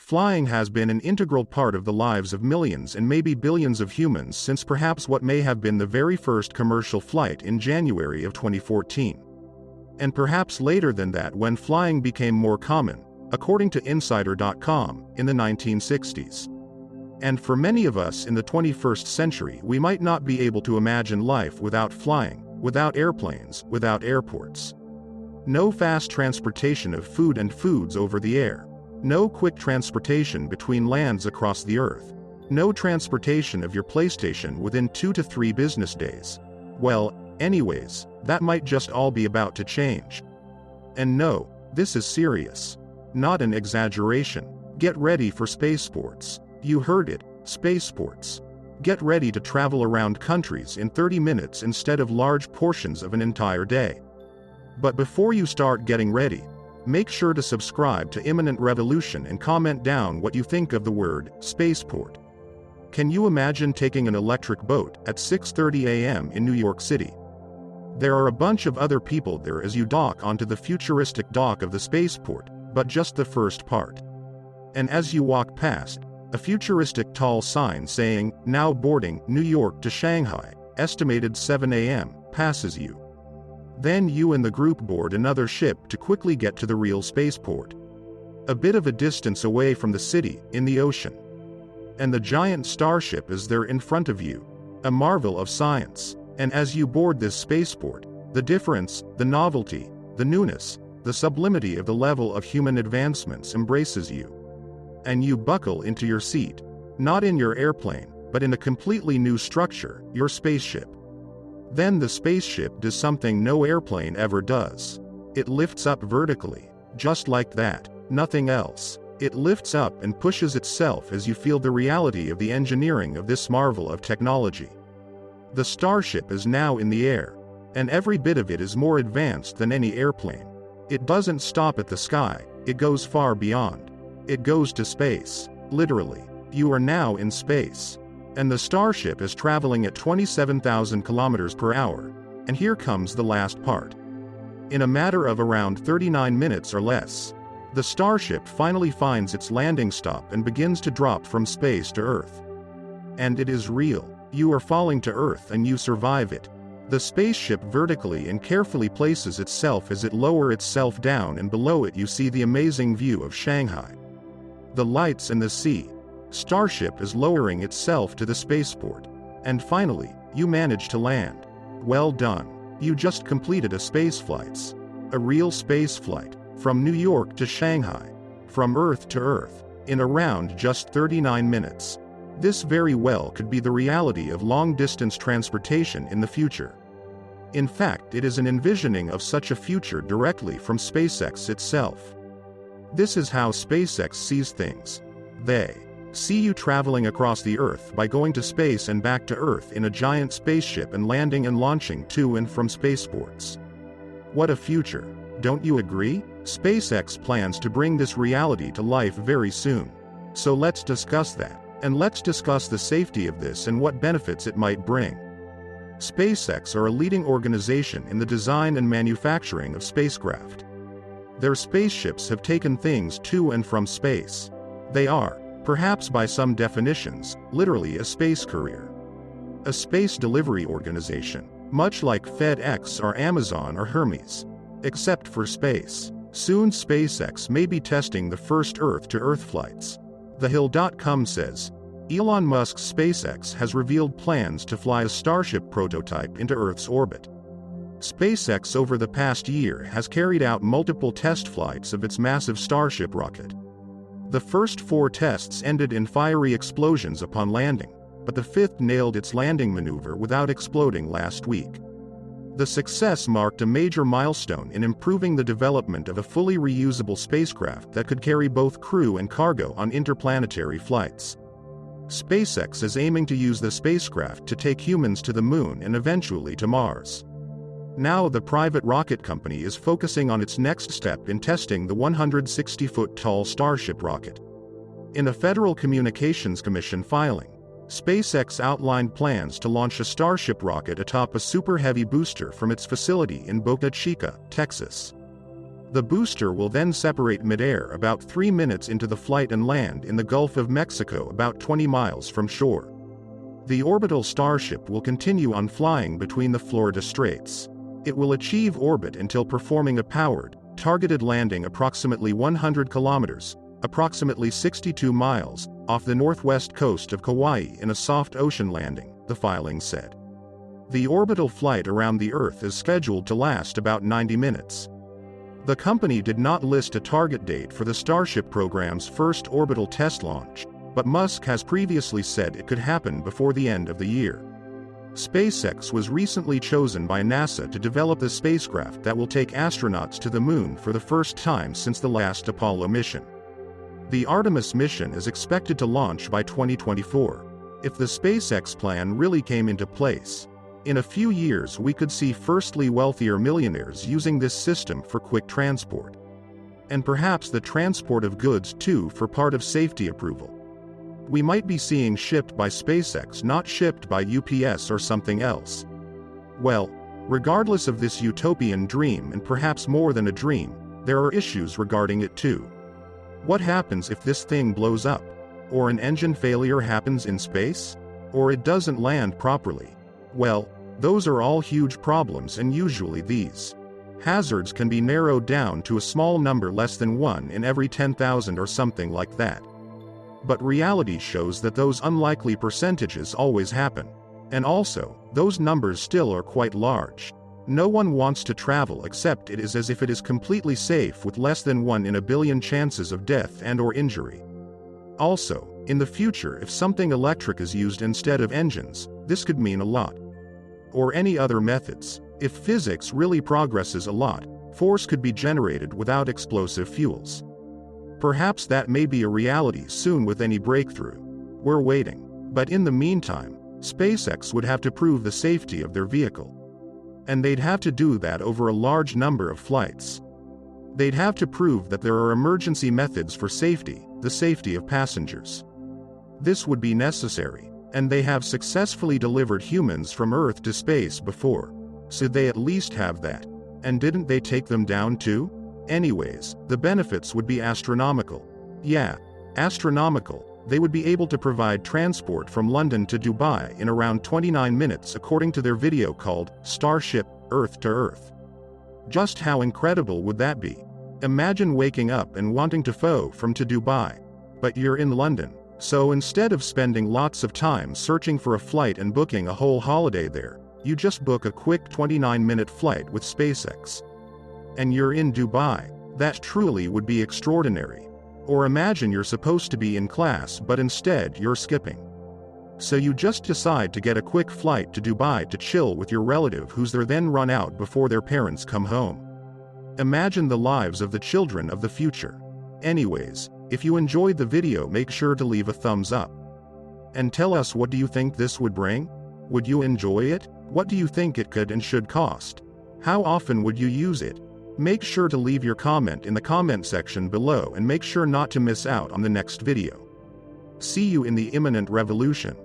Flying has been an integral part of the lives of millions and maybe billions of humans since perhaps what may have been the very first commercial flight in January of 2014. And perhaps later than that when flying became more common, according to Insider.com, in the 1960s. And for many of us in the 21st century, we might not be able to imagine life without flying, without airplanes, without airports. No fast transportation of food and foods over the air. No quick transportation between lands across the earth. No transportation of your PlayStation within 2 to 3 business days. Well, anyways, that might just all be about to change. And no, this is serious. Not an exaggeration. Get ready for Spaceports. You heard it, Spaceports. Get ready to travel around countries in 30 minutes instead of large portions of an entire day. But before you start getting ready, make sure to subscribe to Imminent Revolution and comment down what you think of the word spaceport. Can you imagine taking an electric boat at 6:30 a.m. in New York City? There are a bunch of other people there as you dock onto the futuristic dock of the spaceport, but just the first part. And as you walk past, a futuristic tall sign saying, "Now boarding, New York to Shanghai, estimated 7 a.m., passes you. Then you and the group board another ship to quickly get to the real spaceport. A bit of a distance away from the city, in the ocean. And the giant Starship is there in front of you. A marvel of science. And as you board this spaceport, the difference, the novelty, the newness, the sublimity of the level of human advancements embraces you. And you buckle into your seat, not in your airplane, but in a completely new structure, your spaceship. Then the spaceship does something no airplane ever does. It lifts up vertically, just like that, nothing else. It lifts up and pushes itself as you feel the reality of the engineering of this marvel of technology. The Starship is now in the air, and every bit of it is more advanced than any airplane. It doesn't stop at the sky, it goes far beyond. It goes to space, literally. You are now in space. And the Starship is traveling at 27,000 kilometers per hour. And here comes the last part. In a matter of around 39 minutes or less, the Starship finally finds its landing stop and begins to drop from space to Earth. And it is real. You are falling to Earth and you survive it. The spaceship vertically and carefully places itself as it lowers itself down, and below it you see the amazing view of Shanghai. The lights and the sea. Starship is lowering itself to the spaceport. And finally, you manage to land. Well done. You just completed a spaceflight. A real spaceflight. From New York to Shanghai. From Earth to Earth. In around just 39 minutes. This very well could be the reality of long-distance transportation in the future. In fact, it is an envisioning of such a future directly from SpaceX itself. This is how SpaceX sees things. They see you traveling across the Earth by going to space and back to Earth in a giant spaceship and landing and launching to and from spaceports. What a future, don't you agree? SpaceX plans to bring this reality to life very soon. So let's discuss that. And let's discuss the safety of this and what benefits it might bring. SpaceX are a leading organization in the design and manufacturing of spacecraft. Their spaceships have taken things to and from space. They are, perhaps by some definitions, literally a space courier. A space delivery organization, much like FedEx or Amazon or Hermes. Except for space. Soon SpaceX may be testing the first Earth-to-Earth flights. TheHill.com says, Elon Musk's SpaceX has revealed plans to fly a Starship prototype into Earth's orbit. SpaceX over the past year has carried out multiple test flights of its massive Starship rocket. The first 4 tests ended in fiery explosions upon landing, but the 5th nailed its landing maneuver without exploding last week. The success marked a major milestone in improving the development of a fully reusable spacecraft that could carry both crew and cargo on interplanetary flights. SpaceX is aiming to use the spacecraft to take humans to the Moon and eventually to Mars. Now the private rocket company is focusing on its next step in testing the 160-foot-tall Starship rocket. In a Federal Communications Commission filing, SpaceX outlined plans to launch a Starship rocket atop a Super Heavy booster from its facility in Boca Chica, Texas. The booster will then separate midair about 3 minutes into the flight and land in the Gulf of Mexico about 20 miles from shore. The orbital Starship will continue on flying between the Florida Straits. It will achieve orbit until performing a powered, targeted landing approximately 100 kilometers, approximately 62 miles, off the northwest coast of Kauai in a soft ocean landing, the filing said. The orbital flight around the Earth is scheduled to last about 90 minutes. The company did not list a target date for the Starship program's first orbital test launch, but Musk has previously said it could happen before the end of the year. SpaceX was recently chosen by NASA to develop a spacecraft that will take astronauts to the Moon for the first time since the last Apollo mission. The Artemis mission is expected to launch by 2024. If the SpaceX plan really came into place, in a few years we could see firstly wealthier millionaires using this system for quick transport. And perhaps the transport of goods too for part of safety approval. We might be seeing shipped by SpaceX, not shipped by UPS or something else. Well, regardless of this utopian dream, and perhaps more than a dream, there are issues regarding it too. What happens if this thing blows up? Or an engine failure happens in space? Or it doesn't land properly? Well, those are all huge problems, and usually these hazards can be narrowed down to a small number, less than 1 in every 10,000 or something like that. But reality shows that those unlikely percentages always happen. And also, those numbers still are quite large. No one wants to travel except it is as if it is completely safe with less than 1 in a billion chances of death and/or injury. Also, in the future, if something electric is used instead of engines, this could mean a lot. Or any other methods. If physics really progresses a lot, force could be generated without explosive fuels. Perhaps that may be a reality soon with any breakthrough. We're waiting. But in the meantime, SpaceX would have to prove the safety of their vehicle. And they'd have to do that over a large number of flights. They'd have to prove that there are emergency methods for safety, the safety of passengers. This would be necessary, and they have successfully delivered humans from Earth to space before, so they at least have that. And didn't they take them down too? Anyways, the benefits would be astronomical. Yeah, astronomical. They would be able to provide transport from London to Dubai in around 29 minutes according to their video called Starship, Earth to Earth. Just how incredible would that be? Imagine waking up and wanting to fly from to Dubai. But you're in London, so instead of spending lots of time searching for a flight and booking a whole holiday there, you just book a quick 29-minute flight with SpaceX. And you're in Dubai. That truly would be extraordinary. Or imagine you're supposed to be in class but instead you're skipping. So you just decide to get a quick flight to Dubai to chill with your relative who's there, then run out before their parents come home. Imagine the lives of the children of the future. Anyways, if you enjoyed the video, make sure to leave a thumbs up. And tell us, what do you think this would bring? Would you enjoy it? What do you think it could and should cost? How often would you use it? Make sure to leave your comment in the comment section below, and make sure not to miss out on the next video. See you in the imminent revolution.